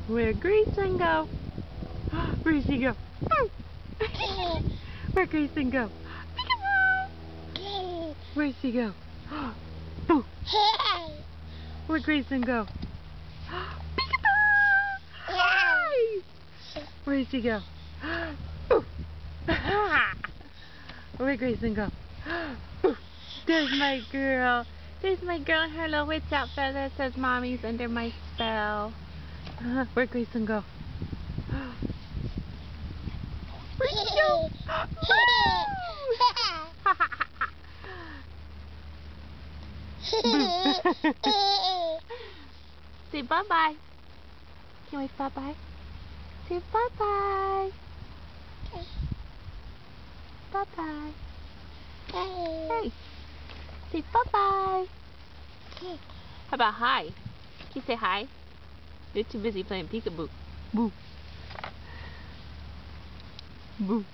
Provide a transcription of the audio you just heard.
Where'd Grayson go? Where'd he go? Where'd Grayson go? Where'd she go? Boo! Where'd Grayson go? Hi! Where'd she go? Boo! Where'd Grayson go? Boo! There's my girl. There's my girl in her little witch outfit that says Mommy's under my spell. Where'd Grayson go? Where'd he go? Say bye-bye. Can we say bye-bye? Say bye-bye. Bye-bye. Hey. Say bye-bye. How about hi? Can you say hi? You're too busy playing peekaboo. Boo. Boo.